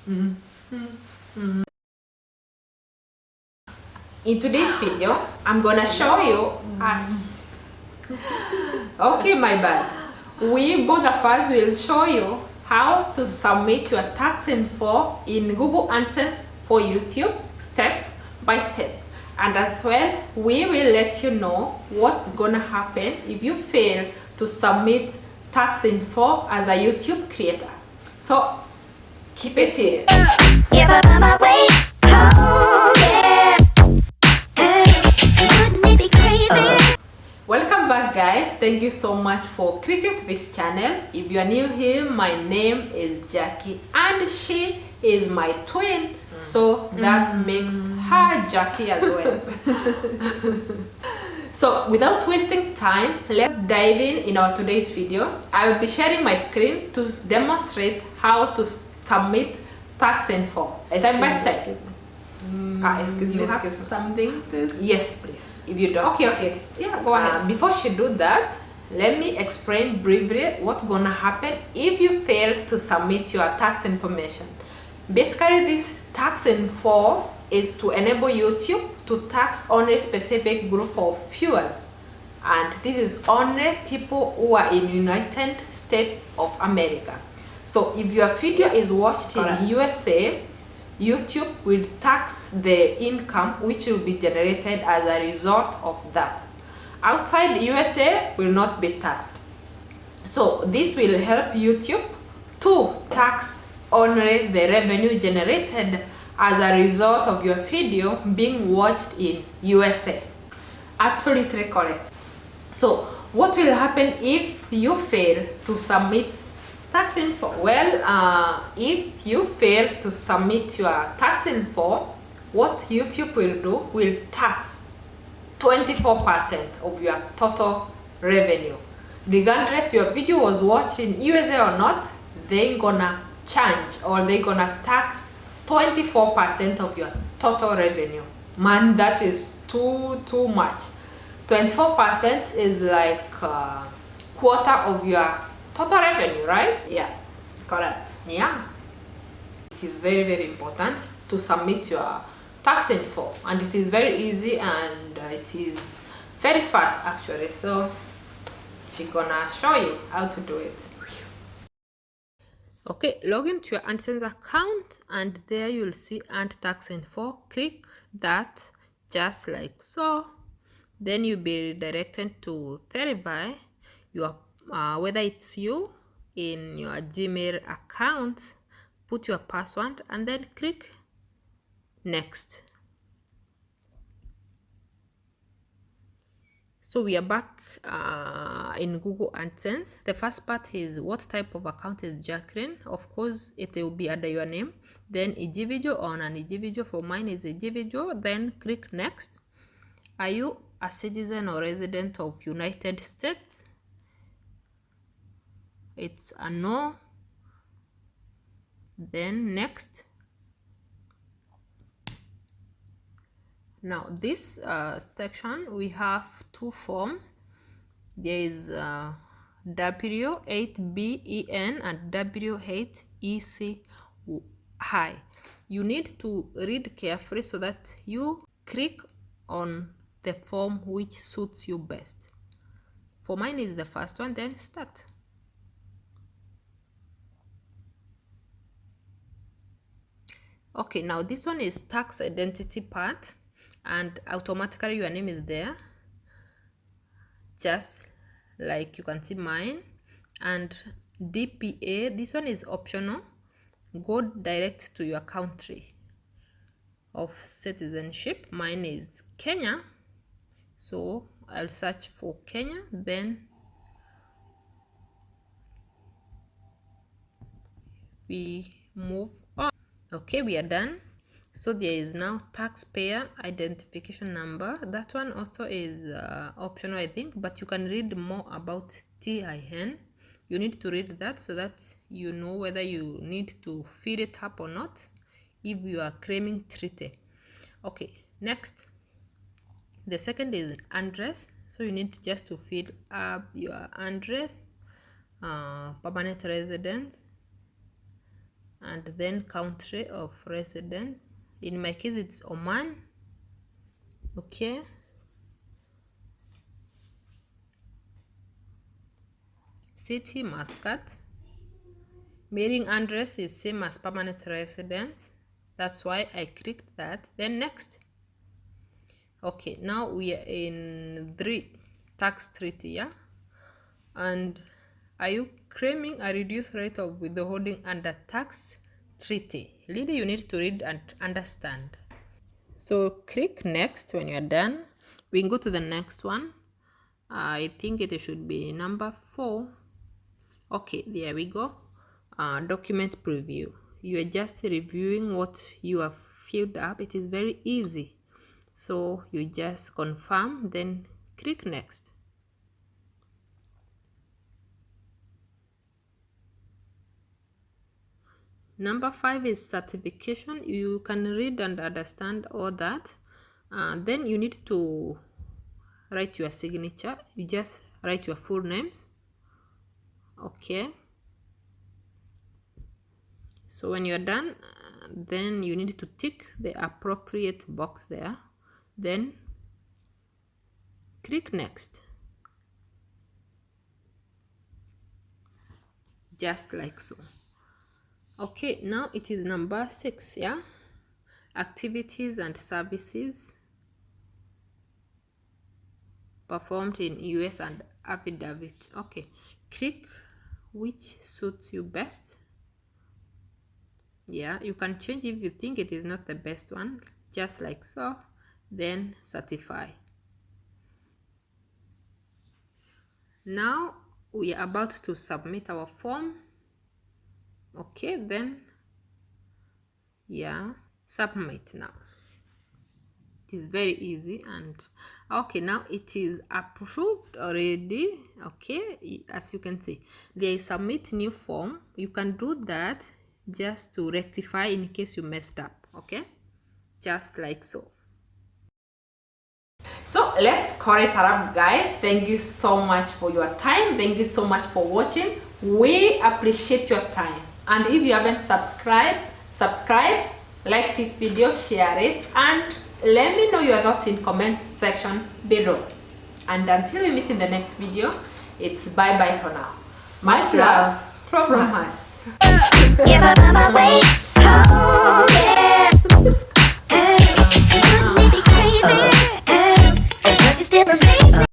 In today's video, I'm gonna show you us. Okay, my bad. We both of us will show you how to submit your tax info in Google AdSense for YouTube step by step. And as well, we will let you know what's gonna happen if you fail to submit tax info as a YouTube creator. So keep it here. Welcome back, guys. Thank you so much for clicking to this channel. If you are new here, my name is Jackie and she is my twin, so that makes her Jackie as well. So without wasting time, let's dive in our today's video. I will be sharing my screen to demonstrate how to submit tax info step by step. Excuse me, you have something to say? Yes, please. If you don't. Okay. Yeah, go ahead. Before she do that, let me explain briefly what's gonna happen if you fail to submit your tax information. Basically, this tax info is to enable YouTube to tax only a specific group of viewers. And this is only people who are in United States of America. So if your video is watched in USA, YouTube will tax the income which will be generated as a result of that. Outside USA will not be taxed. So this will help YouTube to tax only the revenue generated as a result of your video being watched in USA. Absolutely correct. So what will happen if you fail to submit tax info? Well, if you fail to submit your tax info, what YouTube will do will tax 24% of your total revenue. Regardless your video was watched in USA or not, they're gonna change or they're gonna tax 24% of your total revenue. Man, that is too much. 24% is like a quarter of your total revenue, right? Yeah, correct. Yeah, it is very important to submit your tax info, and it is very easy and it is very fast actually. So she's gonna show you how to do it. Okay, log into your AdSense account and there you'll see Add Tax Info. Click that just like so. Then you'll be redirected to verify your whether it's you in your Gmail account. Put your password and then click next. So we are back in Google AdSense. The first part is what type of account is Jackiejm. Of course, it will be under your name. Then individual or an individual. For mine is individual. Then click next. Are you a citizen or resident of United States? It's a no. Then next. Now this section we have two forms. There is W8BEN and W8EC high. You need to read carefully so that you click on the form which suits you best. For mine is the first one, then start. Okay, now this one is tax identity part, and automatically your name is there, just like you can see mine. And DPA, this one is optional. Go direct to your country of citizenship. Mine is Kenya, so I'll search for Kenya, then we move on. Okay, we are done. So there is now taxpayer identification number. That one also is optional, I think, but you can read more about TIN. You need to read that so that you know whether you need to fill it up or not if you are claiming treaty. Okay, next. The second is address. So you need just to fill up your address, permanent residence, and then country of residence. In my case it's Oman. Okay, city Muscat. Mailing address is same as permanent residence, that's why I clicked that. Then next. Okay, now we are in 3 tax treaty, yeah. And are you claiming a reduced rate of withholding under tax treaty? Really, you need to read and understand. So click next. When you're done, we can go to the next one. I think it should be number 4. Okay, there we go. Document preview. You are just reviewing what you have filled up. It is very easy. So you just confirm, then click next. Number 5 is certification. You can read and understand all that. Then you need to write your signature. You just write your full names. Okay. So when you're done, then you need to tick the appropriate box there. Then click next. Just like so. Okay, now it is number 6, yeah? Activities and services performed in US and affidavit. Okay, click which suits you best. Yeah, you can change if you think it is not the best one, just like so. Then certify. Now we are about to submit our form. Okay, then yeah, submit now. It is very easy. And okay, now it is approved already. Okay, as you can see, there is submit new form. You can do that just to rectify in case you messed up. Okay, just like so. So let's call it a wrap, guys. Thank you so much for your time. Thank you so much for watching. We appreciate your time. And if you haven't subscribed, subscribe, like this video, share it, and let me know your thoughts in comment section below. And until we meet in the next video, it's bye bye for now. Much love from us. Give up on my way home, yeah. Wouldn't it be crazy? But you still amazing.